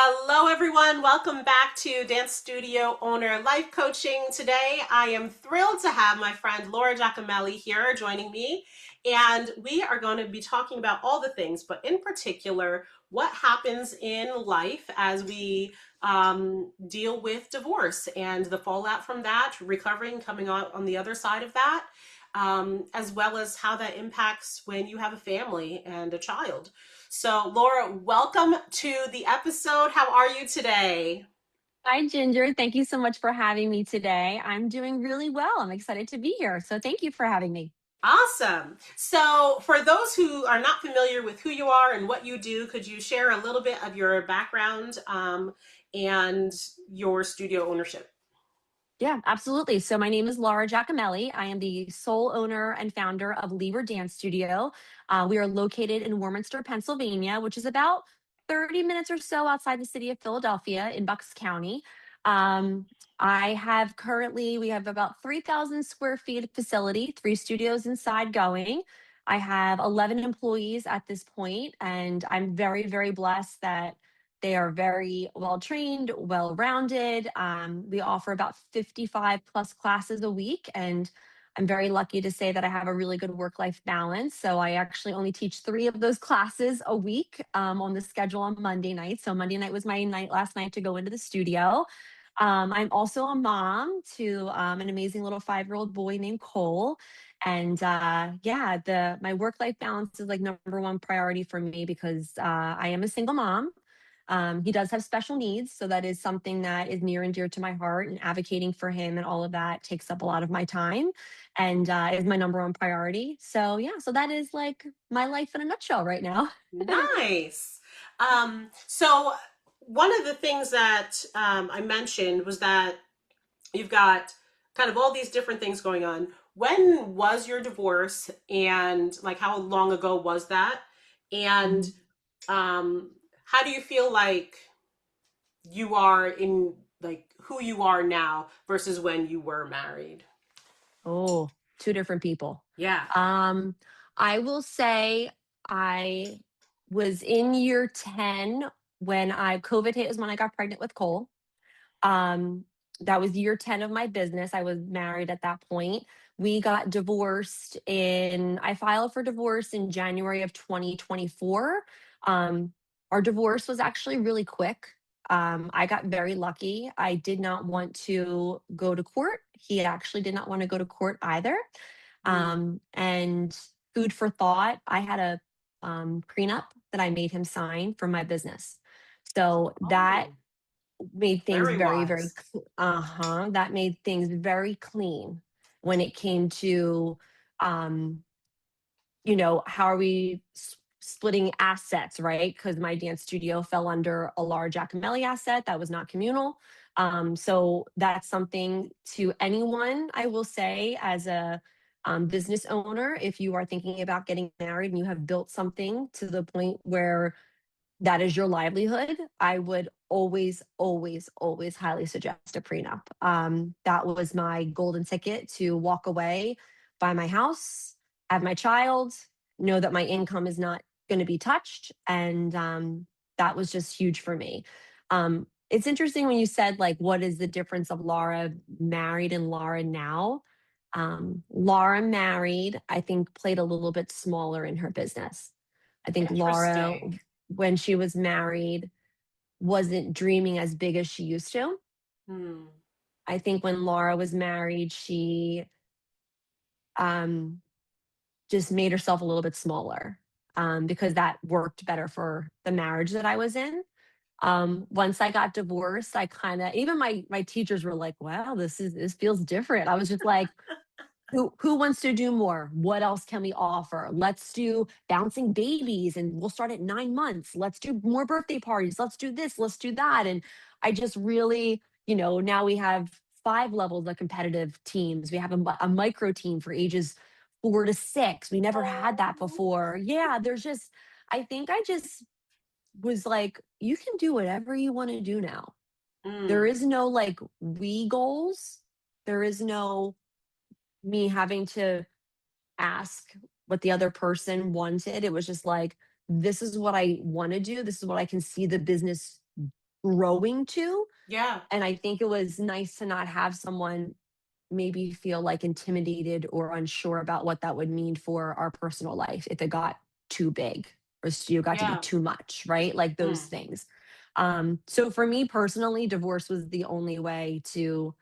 Hello, everyone. Welcome back to Dance Studio Owner Life Coaching. Today, I am thrilled to have my friend Laura Giacomelli here joining me. And we are going to be talking about all the things, but in particular, what happens in life as we deal with divorce and the fallout from that, recovering, coming out on the other side of that, as well as how that impacts when you have a family and a child. So, Laura, welcome to the episode. How are you today? Hi, Ginger. Thank you so much for having me today. I'm doing really well. I'm excited to be here. So, thank you for having me. Awesome. So, for those who are not familiar with who you are and what you do, could you share a little bit of your background and your studio ownership? Yeah, absolutely. So, my name is Laura Giacomelli. I am the sole owner and founder of Libra Dance Studio. We are located in Warminster, Pennsylvania, which is about 30 minutes or so outside the city of Philadelphia in Bucks County. Um, we have about 3,000 square feet of facility, three studios inside going. I have 11 employees at this point, and I'm very, very blessed that they are very well trained, well rounded. We offer about 55 plus classes a week. And I'm very lucky to say that I have a really good work life balance. So I actually only teach three of those classes a week on the schedule on Monday night. So Monday night was my night last night to go into the studio. I'm also a mom to an amazing little 5-year-old boy named Cole. And yeah, the my work life balance is like number one priority for me because I am a single mom. He does have special needs, so that is something that is near and dear to my heart, and advocating for him and all of that takes up a lot of my time and is my number one priority. So, yeah, so that is like my life in a nutshell right now. Nice. So, one of the things that I mentioned was that you've got kind of all these different things going on. When was your divorce and like how long ago was that? And Mhm. um how do you feel like you are in like who you are now versus when you were married? Oh, two different people. Yeah. Um, I will say I was in year 10 when COVID hit, is when I got pregnant with Cole. Um, that was year 10 of my business. I was married at that point. We got divorced I filed for divorce in January of 2024. Um, our divorce was actually really quick. I got very lucky. I did not want to go to court. He actually did not want to go to court either. Mm. And food for thought, I had a prenup that I made him sign for my business. So that Oh, made things very very, very wise. that made things very clean when it came to, um, how are we splitting assets, right? Because my dance studio fell under a Laura Giacomelli asset that was not communal. So that's something to anyone, I will say, as a business owner, if you are thinking about getting married and you have built something to the point where that is your livelihood, I would always, always, always highly suggest a prenup. That was my golden ticket to walk away, buy my house, have my child, know that my income is not going to be touched. And that was just huge for me. It's interesting when you said, like, what is the difference of Laura married and Laura now? Laura married, I think, played a little bit smaller in her business. I think Laura, Interesting. when she was married, wasn't dreaming as big as she used to. Hmm. I think when Laura was married, she um, just made herself a little bit smaller because that worked better for the marriage that I was in. Once I got divorced, I kind of even my teachers were like, "Wow, this feels different." I was just like, who wants to do more? What else can we offer? Let's do bouncing babies and we'll start at 9 months. Let's do more birthday parties. Let's do this. Let's do that. And I just really, now we have 5 levels of competitive teams. We have a micro team for ages 4 to 6. We never had that Oh. before. Yeah, I think I just was like, you can do whatever you want to do now. There Mm. is no like we goals. There is no me having to ask what the other person wanted. It was just like, this is what I want to do. This is what I can see the business growing to. Yeah. And I think it was nice to not have someone maybe feel like intimidated or unsure about what that would mean for our personal life if it got too big or studio got to be Yeah. too much, right? Like those Mm. things. So for me personally, divorce was the only way to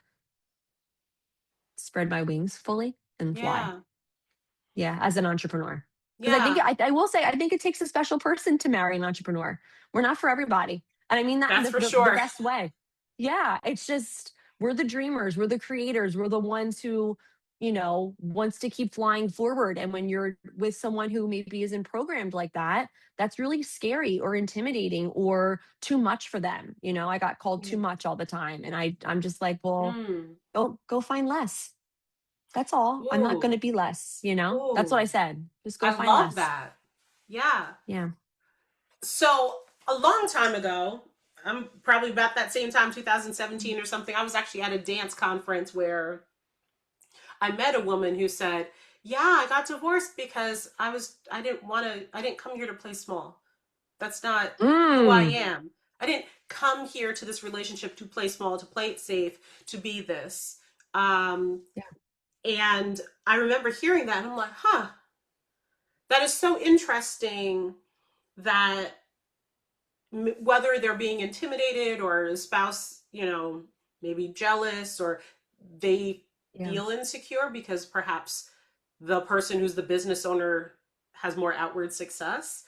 spread my wings fully and fly. Yeah. Yeah, as an entrepreneur. Because Yeah. I will say, I think it takes a special person to marry an entrepreneur. We're not for everybody. And I mean that in That's for the sure. best way. Yeah, it's just, we're the dreamers, we're the creators, we're the ones who, wants to keep flying forward. And when you're with someone who maybe isn't programmed like that, that's really scary or intimidating or too much for them. I got called too Yeah. much all the time. And I'm just like, well, Mm. go find less. That's all. I'm not Ooh. gonna be less, you know? That's what I Ooh. said. Just go I find love less. that. Yeah. Yeah. So a long time ago, I'm probably about that same time, 2017 or something. I was actually at a dance conference where I met a woman who said, "Yeah, I got divorced because I didn't come here to play small. That's not who I Mm. am. I didn't come here to this relationship to play small, to play it safe, to be this." Um, Yeah. and I remember hearing that and I'm like, huh, that is so interesting that whether they're being intimidated or a spouse, maybe jealous or they Yeah. feel insecure because perhaps the person who's the business owner has more outward success.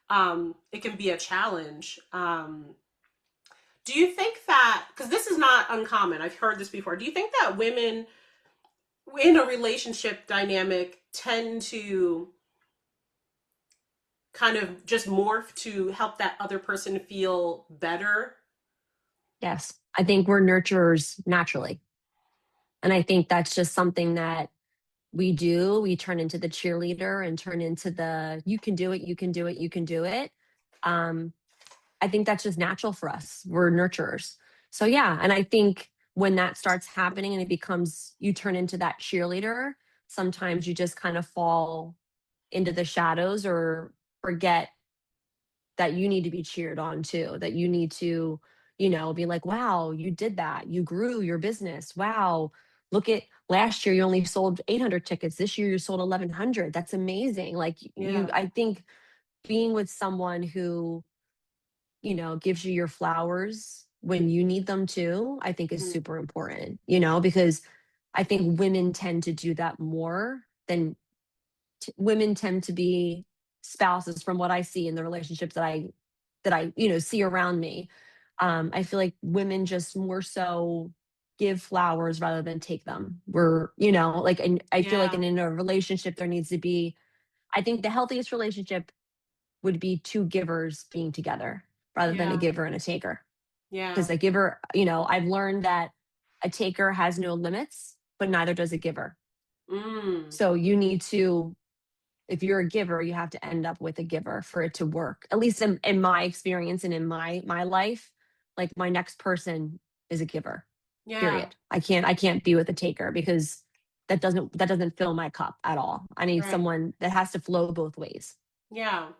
It can be a challenge. Do you think that, because this is not uncommon, I've heard this before, do you think that women in a relationship dynamic tend to kind of just morph to help that other person feel better? Yes. I think we're nurturers naturally. And I think that's just something that we do. We turn into the cheerleader and turn into the you can do it, you can do it, you can do it. Um, I think that's just natural for us. We're nurturers. So yeah, and I think when that starts happening and it becomes you turn into that cheerleader, sometimes you just kind of fall into the shadows or forget that you need to be cheered on too, that you need to, be like, wow, you did that. You grew your business. Wow. Look at last year, you only sold 800 tickets. This year, you sold 1,100. That's amazing. Like, Yeah. I think being with someone who, gives you your flowers when you need them too, I think is Mm. super important, because I think women tend to do that more than women tend to be spouses from what I see in the relationships that I see around me. I feel like women just more so give flowers rather than take them. We're, like, and I feel like Yeah. in a relationship there needs to be, I think the healthiest relationship would be two givers being together rather than a Yeah. giver and a taker. Yeah. Because a giver, I've learned that a taker has no limits, but neither does a giver. Mm. So you need to, if you're a giver, you have to end up with a giver for it to work. At least in my experience and in my life, like my next person is a giver. Yeah. Period. I can't be with a taker because that doesn't fill my cup at all. I need Right. someone that has to flow both ways. Yeah.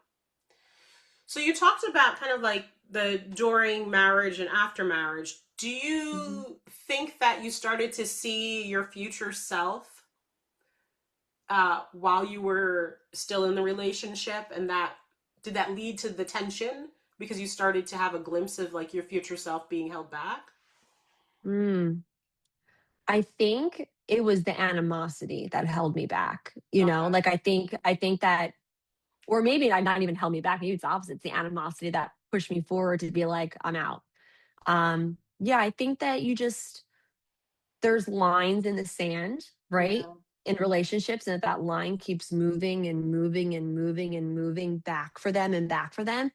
So you talked about kind of like the during marriage and after marriage. Do Mhm. you think that you started to see your future self while you were still in the relationship, and that did that lead to the tension because you started to have a glimpse of like your future self being held back? Mm. I think it was the animosity that held me back. Okay. Like I think that, or maybe not even held me back. Maybe it's the opposite. It's the animosity that pushed me forward to be like, I'm out. Yeah, I think that there's lines in the sand, right? Yeah. In relationships, and if that line keeps moving and moving and moving and moving back for them and back for them,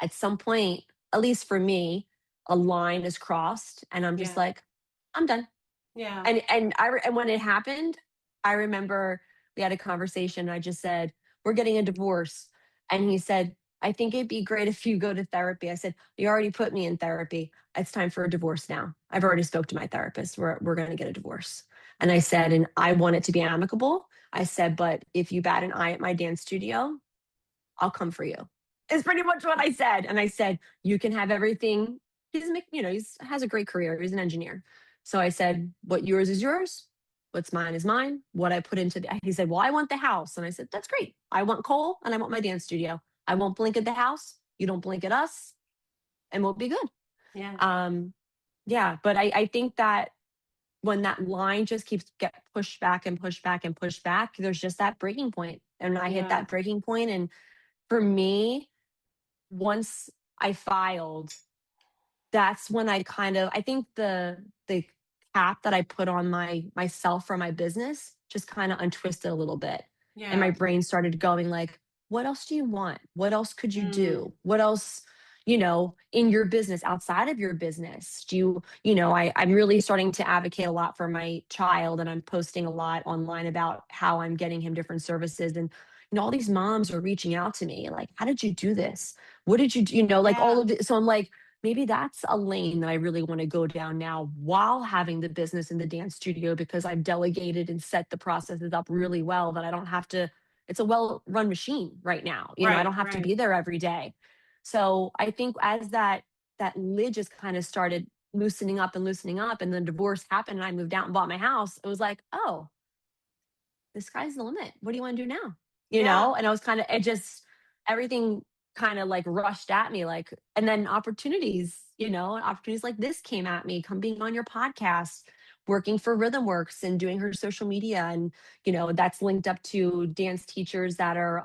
at some point, at least for me, a line is crossed, and I'm just Yeah. like, I'm done. Yeah. And when it happened, I remember we had a conversation. I just said, "We're getting a divorce," and he said, "I think it'd be great if you go to therapy." I said, "You already put me in therapy. It's time for a divorce now. I've already spoke to my therapist. We're going to get a divorce." And I said, "And I want it to be amicable." I said, "But if you bat an eye at my dance studio, I'll come for you." Is pretty much what I said. And I said, "You can have everything. he's has a great career. He's an engineer. So I said, what yours is yours. What's mine is mine. What I put into he said, well, I want the house. And I said, that's great. I want Cole and I want my dance studio. I won't blink at the house. You don't blink at us and we'll be good. Yeah. Um, yeah. But I think that when that line just keeps get pushed back and pushed back and pushed back, there's just that breaking point. And I hit Yeah. that breaking point. And for me, once I filed, that's when I think the cap that I put on myself for my business just kind of untwisted a little bit. And my Yeah. brain started going like, what else do you want? What else could you Mm. do? What else, in your business, outside of your business? I'm really starting to advocate a lot for my child and I'm posting a lot online about how I'm getting him different services. And, all these moms are reaching out to me like, how did you do this? What did you do? Like all Yeah. of it. So I'm like, maybe that's a lane that I really want to go down now while having the business in the dance studio because I've delegated and set the processes up really well that I don't have to, it's a well run machine right now. I Right. don't have to Right. be there every day. So I think as that lid just kind of started loosening up and then divorce happened and I moved out and bought my house, it was like, oh, the sky's the limit. What do you want to do now? Yeah. And I was it just, everything kind of like rushed at me, like, and then opportunities like this came at me, come being on your podcast, working for Rhythm Works and doing her social media. And, that's linked up to dance teachers that are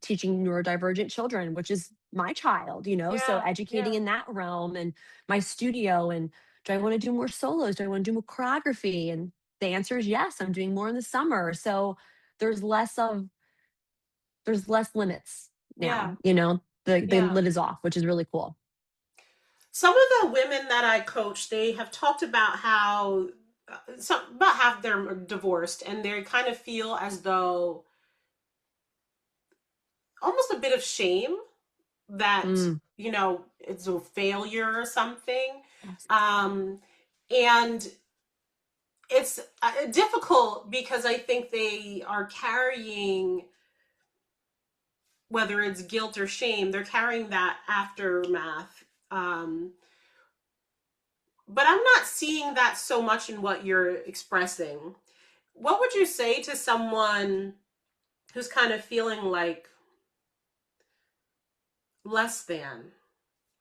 teaching neurodivergent children, which is my child, so Yeah. educating Yeah. in that realm and my studio. And do I want to do more solos? Do I want to do more choreography? And the answer is yes, I'm doing more in the summer. So there's less of there's less limits Yeah. now, the Yeah. lid is off, which is really cool. Some of the women that I coach, they have talked about how about half they're divorced and they kind of feel as though almost a bit of shame that Mm, it's a failure or something. yes. um and it's difficult because I think they are carrying, whether it's guilt or shame, they're carrying that aftermath. But I'm not seeing that so much in what you're expressing. What would you say to someone who's kind of feeling like less than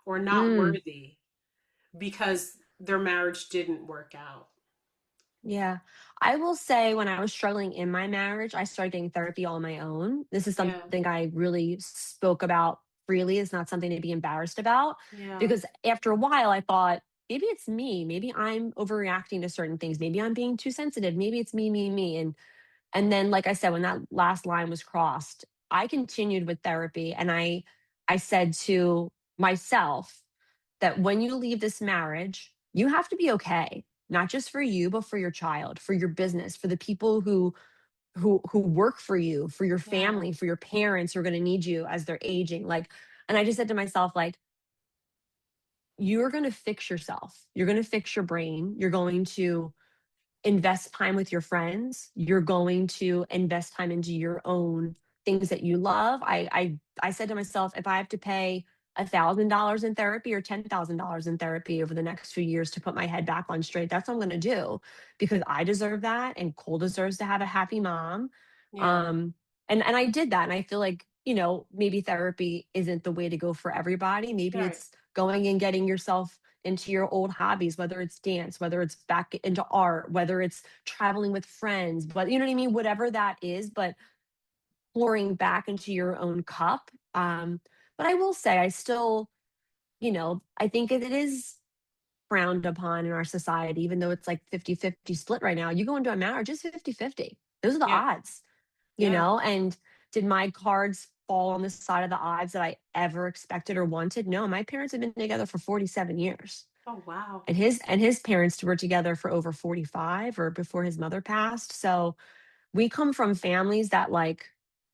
or not Mm, worthy because their marriage didn't work out? yeah. I will say when I was struggling in my marriage, I started getting therapy on my own. This is Yeah. something I really spoke about freely. It's not something to be embarrassed about Yeah. because after a while I thought, maybe it's me. Maybe I'm overreacting to certain things. Maybe I'm being too sensitive. Maybe it's me, me, me. And then, like I said, when that last line was crossed, I continued with therapy and I said to myself that when you leave this marriage, you have to be okay, not just for you, but for your child, for your business, for the people who work for you, for your Yeah. family, for your parents who are going to need you as they're aging. Like, and I just said to myself, like, you're going to fix yourself. You're going to fix your brain. You're going to invest time with your friends. You're going to invest time into your own things that you love. I said to myself, if I have to pay $1,000 in therapy or $10,000 in therapy over the next few years to put my head back on straight, that's what I'm going to do because I deserve that, and Cole deserves to have a happy mom. Yeah. And I did that, and I feel like maybe therapy isn't the way to go for everybody. Maybe Right. it's going and getting yourself into your old hobbies, whether it's dance, whether it's back into art, whether it's traveling with friends, but you know what I mean? Whatever that is, but pouring back into your own cup. But I will say, I still, I think it is frowned upon in our society, even though it's like 50-50 split right now. You go into a marriage, it's 50-50. Those are the Yeah. odds, Yeah. and did my cards fall on the side of the odds that I ever expected or wanted? No, my parents have been together for 47 years. Oh, wow. And his parents were together for over 45 or before his mother passed. So we come from families that like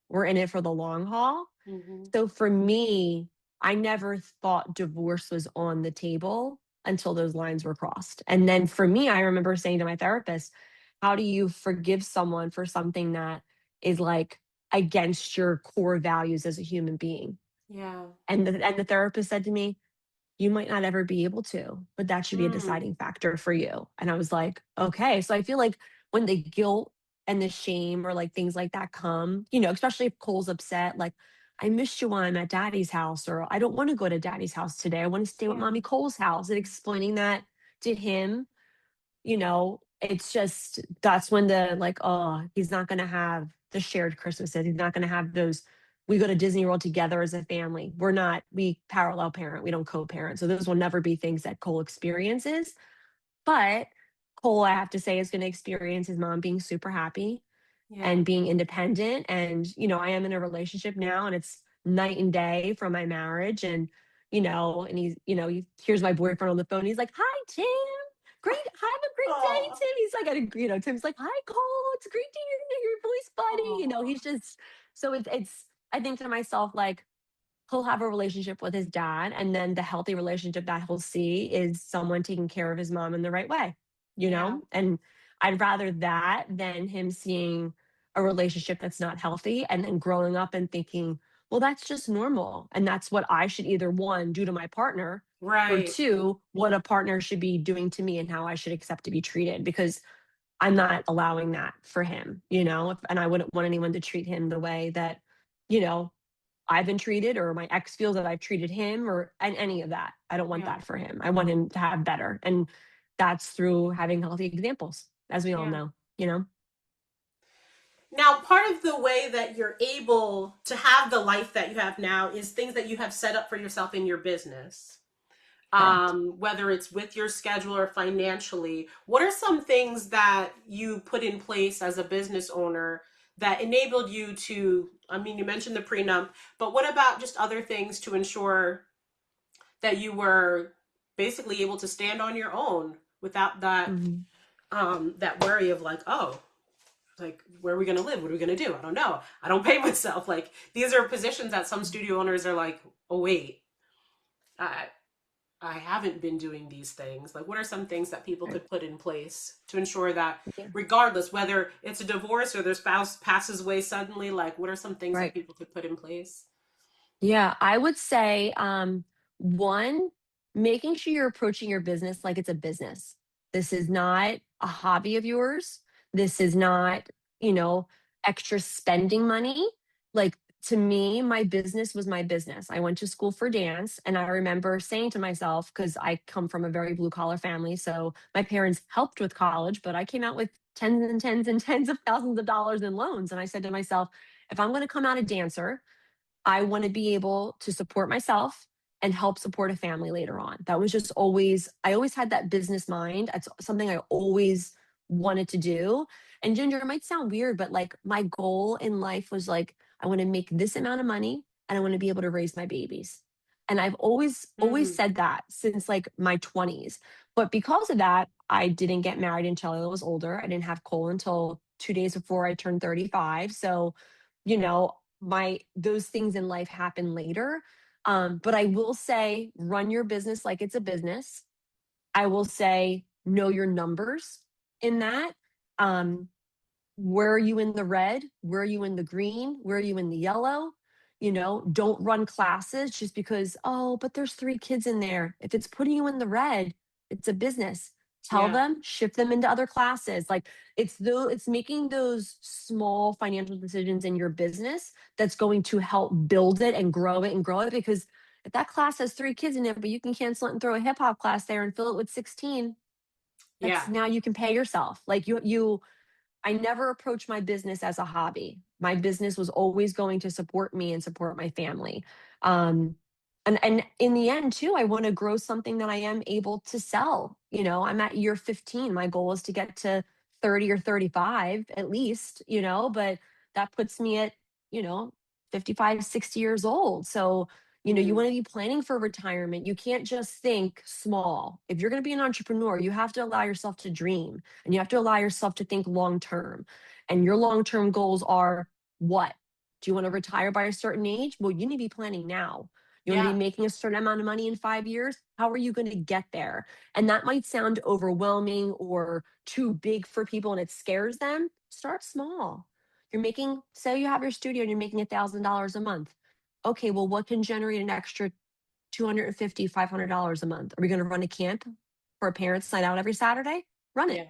were in it for the long haul. Hmm. So for me, I never thought divorce was on the table until those lines were crossed. And then for me, I remember saying to my therapist, how do you forgive someone for something that is like against your core values as a human being? Yeah. And the therapist said to me, you might not ever be able to, but that should be a Mm, deciding factor for you. And I was like, okay. So I feel like when the guilt and the shame or like things like that come, especially if Cole's upset, like, I missed you when I'm at daddy's house, or I don't want to go to daddy's house today. I want to stay with yeah, mommy Cole's house, and explaining that to him, it's just that's when the like, oh, he's not going to have the shared Christmases. He's not going to have those. We go to Disney World together as a family. We parallel parent, we don't co parent. So those will never be things that Cole experiences. But Cole, I have to say, is going to experience his mom being super happy yeah. and being independent. And, I am in a relationship now, and it's night and day from my marriage. And he's, here's my boyfriend on the phone. He's like, hi, Tim. Great. Have a great day, Oh, Tim. He's like, Tim's like, hi, Cole. It's great to hear your voice, buddy. oh, He's just, so I think to myself, like, he'll have a relationship with his dad, and then the healthy relationship that he'll see is someone taking care of his mom in the right way, yeah, and I'd rather that than him seeing a relationship that's not healthy and then growing up and thinking, well, that's just normal, and that's what I should either, one, do to my partner, or right. two, what a partner should be doing to me and how I should accept to be treated, because I'm not allowing that for him, and I wouldn't want anyone to treat him the way that, you know, I've been treated, or my ex feels that I've treated him, or and any of that. I don't want Yeah, that for him. I want him to have better. And that's through having healthy examples, as we all yeah. know. Now, part of the way that you're able to have the life that you have now is things that you have set up for yourself in your business. Correct. Whether it's with your schedule or financially, what are some things that you put in place as a business owner that enabled you to, I mean, you mentioned the prenup, but what about just other things to ensure that you were basically able to stand on your own without Mhm. that worry of like, oh, like where are we going to live, what are we going to do, I don't know, I don't pay myself, like these are positions that some studio owners are like, oh wait, I I haven't been doing these things. Like, what are some things that people Right. could put in place to ensure that, Yeah. regardless whether it's a divorce or their spouse passes away suddenly, like, what are some things that Right. people could put in place? Yeah, I would say, one, making sure you're approaching your business like it's a business. This is not a hobby of yours. This is not, you know, extra spending money. Like, to me, my business was my business. I went to school for dance, and I remember saying to myself, because I come from a very blue collar family, so my parents helped with college, but I came out with tens and tens and tens of thousands of dollars in loans. And I said to myself, if I'm going to come out a dancer, I want to be able to support myself and help support a family later on. That was just always, I always had that business mind. It's something I always wanted to do. And Ginger, it might sound weird, but like my goal in life was like, I want to make this amount of money and I want to be able to raise my babies. And I've always Mm, said that since like my 20s. But because of that, I didn't get married until I was older. I didn't have Cole until 2 days before I turned 35. So, my those things in life happen later. But I will say, run your business like it's a business. I will say, know your numbers in that. Um, where are you in the red? Where are you in the green? Where are you in the yellow? Don't run classes just because, oh, but there's 3 kids in there. If it's putting you in the red, it's a business. Tell yeah, them, shift them into other classes. Like, it's making those small financial decisions in your business that's going to help build it and grow it and grow it. Because if that class has 3 kids in it, but you can cancel it and throw a hip hop class there and fill it with 16, yeah, that's now you can pay yourself. Like, I never approached my business as a hobby. My business was always going to support me and support my family. Um, and in the end, too, I want to grow something that I am able to sell. I'm at year 15. My goal is to get to 30 or 35 at least, but that puts me at, you know, 55, 60 years old. So, you mm, want to be planning for retirement. You can't just think small. If you're going to be an entrepreneur, you have to allow yourself to dream, and you have to allow yourself to think long term. And your long term goals are what? Do you want to retire by a certain age? Well, you need to be planning now. You want to be yeah, making a certain amount of money in 5 years? How are you going to get there? And that might sound overwhelming or too big for people and it scares them. Start small. Say you have your studio and you're making $1,000 a month. Okay, well, what can generate an extra $250, $500 a month. Are we going to run a camp for a parents' night out every Saturday? Run it. Yeah.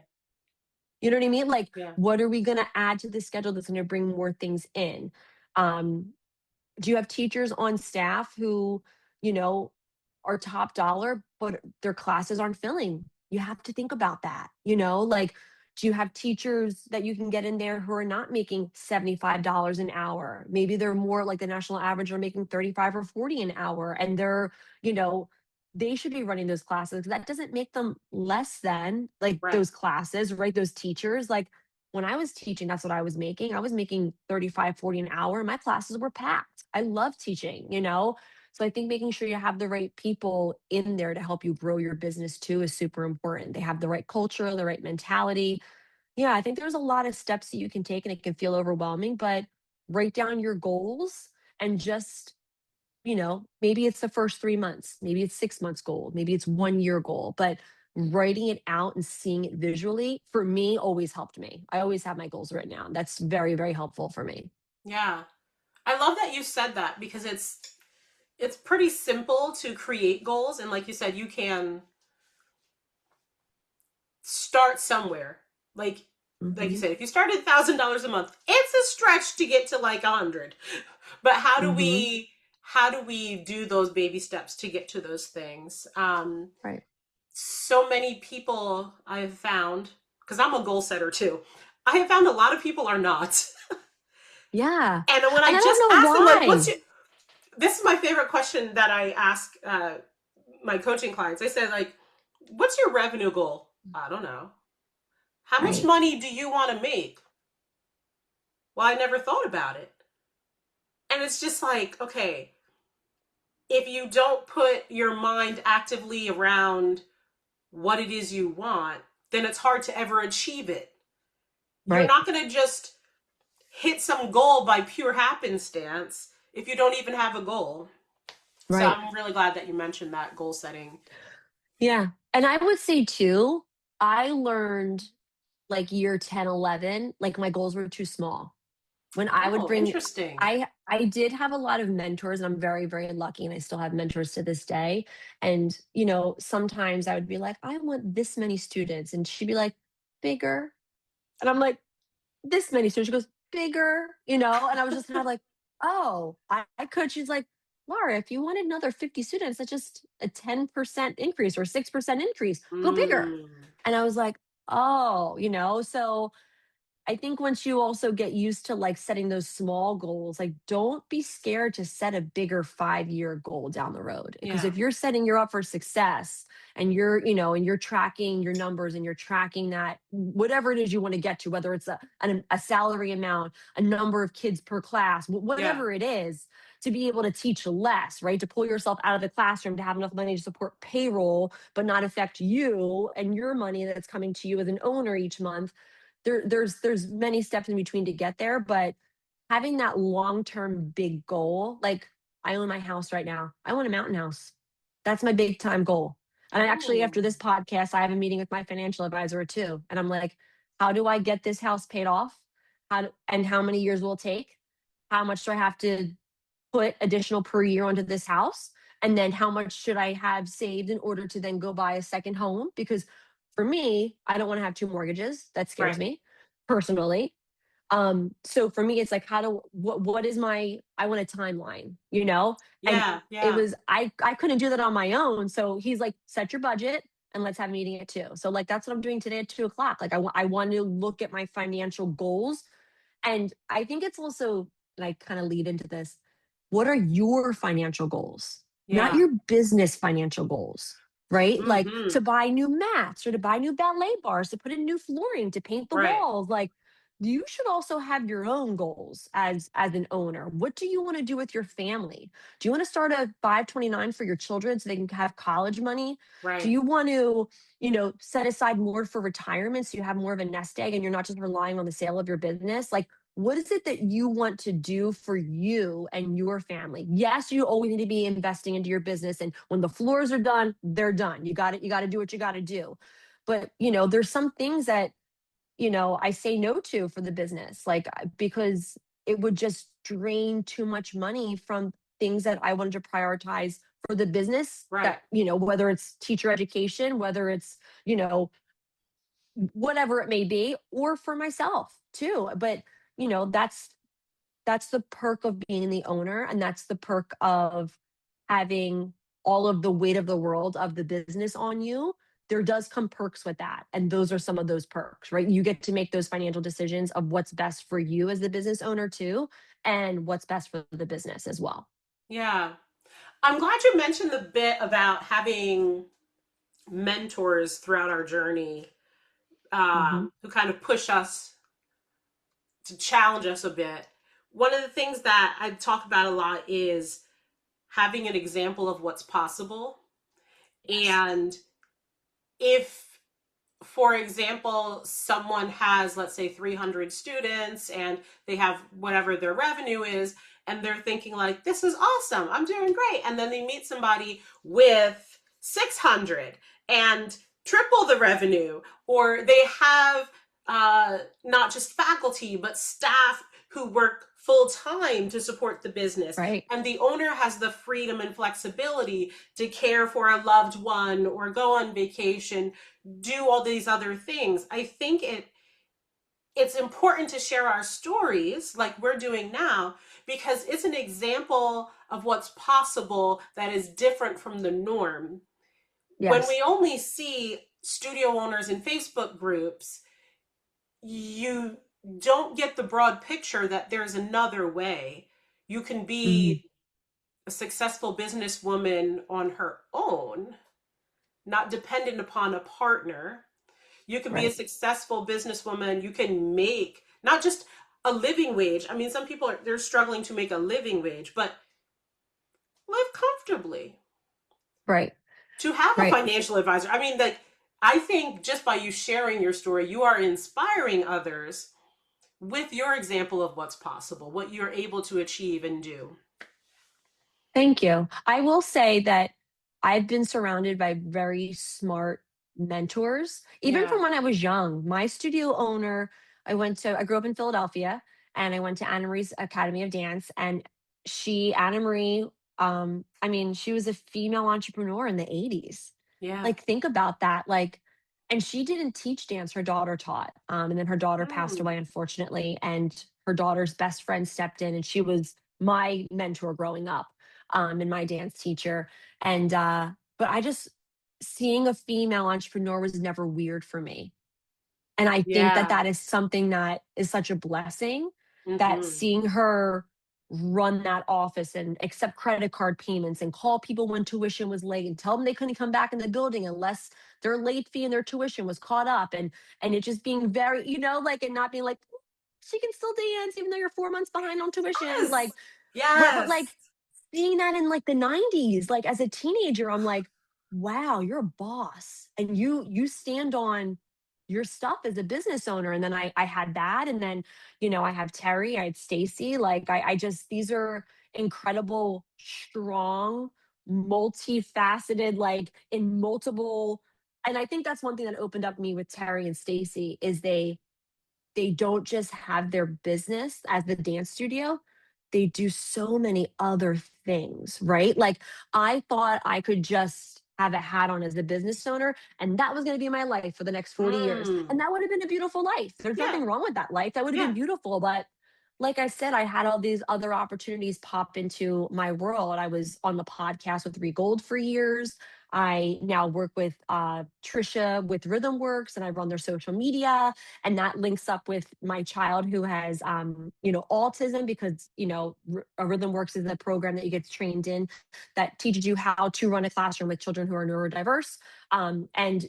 You know what I mean? Like, Yeah. what are we going to add to the schedule that's going to bring more things in? Um, do you have teachers on staff who, you know, are top dollar, but their classes aren't filling? You have to think about that. Like, do you have teachers that you can get in there who are not making $75 an hour? Maybe they're more like the national average, are making 35 or 40 an hour, and you know, they should be running those classes. That doesn't make them less than like Right. those classes, right? Those teachers, like when I was teaching, that's what I was making. I was making 35, 40 an hour. My classes were packed. I love teaching. So I think making sure you have the right people in there to help you grow your business too is super important. They have the right culture, the right mentality. Yeah, I think there's a lot of steps that you can take and it can feel overwhelming, but write down your goals and just, maybe it's the first 3 months, maybe it's 6 months goal, maybe it's 1 year goal, but writing it out and seeing it visually for me always helped me. I always have my goals written down. That's very, very helpful for me. Yeah. I love that you said that because it's pretty simple to create goals, and like you said, you can start somewhere. Like you Hmm. said, if you started $1,000 a month, it's a stretch to get to like 100. But Hmm. how do we do those baby steps to get to those things? Right. So many people I've found, because I'm a goal setter too, I have found a lot of people are not. Yeah. And when And I I just don't know ask them, like, why. this is my favorite question that I ask my coaching clients. I say, like, what's your revenue goal? I don't know. How much Right. money do you want to make? Well, I never thought about it. And it's just like, okay, if you don't put your mind actively around what it is you want, then it's hard to ever achieve it. You're Right. not going to just hit some goal by pure happenstance if you don't even have a goal. So Right. I'm really glad that you mentioned that goal setting. Yeah. And I would say too, I learned like year 10, 11, like my goals were too small. When I would Oh, bring interesting. I did have a lot of mentors, and I'm very, very lucky, and I still have mentors to this day. And, sometimes I would be like, I want this many students. And she'd be like, bigger. And I'm like, this many students. She goes, bigger. And I was just kind of like, oh, I could. She's like, Laura, if you wanted another 50 students, that's just a 10% increase or 6% increase. Go bigger. Mm, And I was like, oh. So I think once you also get used to like setting those small goals, like don't be scared to set a bigger 5 year goal down the road. Because yeah, if you're setting you up for success and you're tracking your numbers and you're tracking that, whatever it is you want to get to, whether it's a salary amount, a number of kids per class, yeah, whatever it is, to be able to teach less, right? To pull yourself out of the classroom, to have enough money to support payroll, but not affect you and your money that's coming to you as an owner each month. There's many steps in between to get there, but having that long-term big goal, like I own my house right now. I want a mountain house. That's my big time goal. And I actually, oh, after this podcast, I have a meeting with my financial advisor too. And I'm like, how do I get this house paid off? And how many years will it take? How much do I have to put additional per year onto this house? And then how much should I have saved in order to then go buy a second home? Because for me, I don't want to have two mortgages. That scares right, me personally. So for me, it's like, what is I want a timeline. And yeah, it yeah, was, I couldn't do that on my own. So he's like, set your budget and let's have a meeting at 2. So like, that's what I'm doing today at 2 o'clock. Like I want to look at my financial goals. And I think it's also, and I kind of lead into this, what are your financial goals? Not yeah. your business financial goals, right? Like Mm-hmm. to buy new mats or to buy new ballet bars, to put in new flooring, to paint the Right, walls. Like you should also have your own goals as an owner. What do you want to do with your family? Do you want to start a 529 for your children so they can have college money? Do right, you want to, set aside more for retirement so you have more of a nest egg and you're not just relying on the sale of your business? Like what is it that you want to do for you and your family? Yes, you always need to be investing into your business. And when the floors are done, they're done. You got to do what you got to do. But, there's some things that, I say no to for the business, like because it would just drain too much money from things that I wanted to prioritize for the business Right. that, whether it's teacher education, whether it's, whatever it may be, or for myself too. But, that's the perk of being the owner, and that's the perk of having all of the weight of the world of the business on you. There does come perks with that, and those are some of those perks, right? You get to make those financial decisions of what's best for you as the business owner too, and what's best for the business as well. Yeah. I'm glad you mentioned the bit about having mentors throughout our journey, Hmm. who kind of push us to challenge us a bit. One of the things that I talk about a lot is having an example of what's possible. Yes. And if, for example, someone has, let's say, 300 students and they have whatever their revenue is, and they're thinking, like, this is awesome, I'm doing great. And then they meet somebody with 600 and triple the revenue, or they have not just faculty, but staff who work full time to support the business. Right. And the owner has the freedom and flexibility to care for a loved one or go on vacation, do all these other things. I think it's important to share our stories like we're doing now, because it's an example of what's possible that is different from the norm. When Yes. we only see studio owners in Facebook groups, you don't get the broad picture that there's another way. You can Hmm. be a successful businesswoman on her own, not dependent upon a partner. You can be a Right. successful businesswoman. You can make not just a living wage. I mean, some people they're struggling to make a living wage, but live comfortably. Right. To have a Right. financial advisor. I mean, like, I think just by you sharing your story, you are inspiring others with your example of what's possible, what you're able to achieve and do. Thank you. I will say that I've been surrounded by very smart mentors, even Yeah. from when I was young. My studio owner, I grew up in Philadelphia, and I went to Anna Marie's Academy of Dance. And Anna Marie, I mean, she was a female entrepreneur in the 80s. Yeah. Like, think about that. Like, and she didn't teach dance, her daughter taught. And then her daughter passed Mm. away, unfortunately. And her daughter's best friend stepped in, and she was my mentor growing up, and my dance teacher. And but I just seeing a female entrepreneur was never weird for me. And I think that Yeah. that is something that is such a blessing, that Mm-hmm. seeing her run that office and accept credit card payments and call people when tuition was late and tell them they couldn't come back in the building unless their late fee and their tuition was caught up. And it just being very, like, and not being like, she can still dance even though you're 4 months behind on tuition. Yes. Like, but Yes. like seeing that in like the 90s, like as a teenager, I'm like, wow, you're a boss, and you stand on your stuff as a business owner. And then I had that, and then I have Terry, I had Stacy. Like, I just, these are incredible, strong, multifaceted, like in multiple. And I think that's one thing that opened up me with Terry and Stacy is they don't just have their business as the dance studio, they do so many other things, right? Like, I thought I could just have a hat on as a business owner, and that was going to be my life for the next 40 years. Mm. And that would have been a beautiful life. There's Yeah. nothing wrong with that life. That would have been Yeah. beautiful. But like I said, I had all these other opportunities pop into my world. I was on the podcast with Gold for years. I now work with Trisha with Rhythm Works, and I run their social media, and that links up with my child who has autism, because Rhythm Works is a program that you get trained in that teaches you how to run a classroom with children who are neurodiverse, and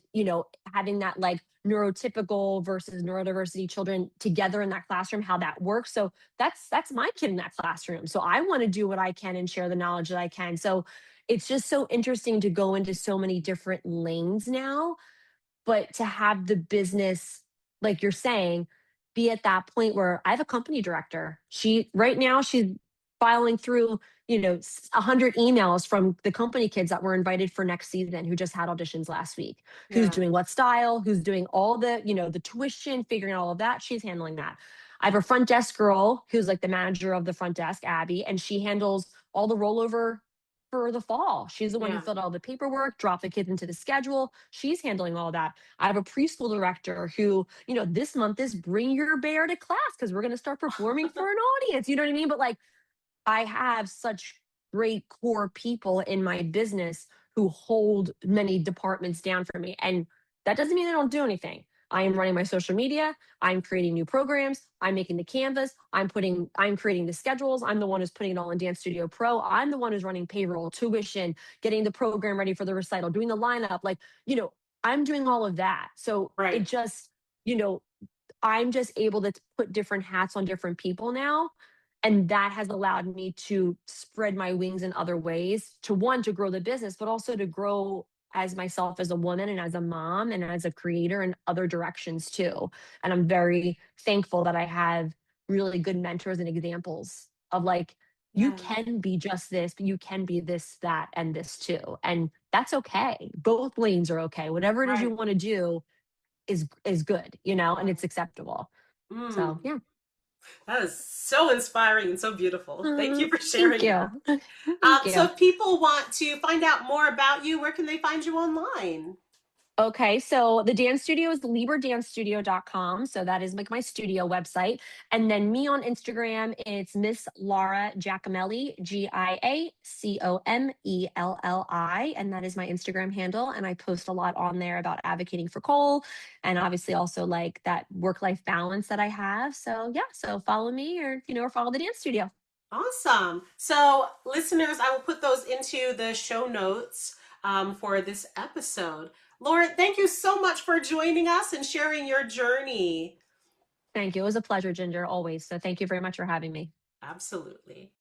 having that, like, neurotypical versus neurodiversity children together in that classroom, how that works. So that's my kid in that classroom, so I want to do what I can and share the knowledge that I can. So it's just so interesting to go into so many different lanes now, but to have the business, like you're saying, be at that point where I have a company director. She right now she's filing through 100 emails from the company kids that were invited for next season, who just had auditions last week, who's Yeah. doing what style, who's doing all the tuition, figuring out all of that. She's handling that. I have a front desk girl who's like the manager of the front desk, Abby, and she handles all the rollover for the fall. She's the one who Yeah. filled out all the paperwork, dropped the kids into the schedule. She's handling all that. I have a preschool director who, this month is bring your bear to class because we're going to start performing for an audience. You know what I mean? But like, I have such great core people in my business who hold many departments down for me. And that doesn't mean I don't do anything. I am running my social media. I'm creating new programs. I'm making the canvas. I'm creating the schedules. I'm the one who's putting it all in Dance Studio Pro. I'm the one who's running payroll, tuition, getting the program ready for the recital, doing the lineup. Like, I'm doing all of that. So it Right. just, you know, I'm just able to put different hats on different people now. And that has allowed me to spread my wings in other ways to grow the business, but also to grow as myself as a woman and as a mom and as a creator in other directions too. And I'm very thankful that I have really good mentors and examples of like, you Yeah. can be just this, but you can be this, that, and this too. And that's okay. Both lanes are okay. Whatever it is you Right. want to do is good, and Right. it's acceptable. So Mm. yeah. That is so inspiring and so beautiful. Thank you for Thank sharing that. you. Thank So you. if people want to find out more about you, where can they find you online? Okay, so the dance studio is libradancestudio.com. So that is like my studio website. And then me on Instagram, it's Miss Laura Giacomelli, Giacomelli. And that is my Instagram handle. And I post a lot on there about advocating for coal and obviously also like that work-life balance that I have. So yeah, so follow me or follow the dance studio. Awesome. So, listeners, I will put those into the show notes for this episode. Laura, thank you so much for joining us and sharing your journey. Thank you. It was a pleasure, Ginger, always. So thank you very much for having me. Absolutely.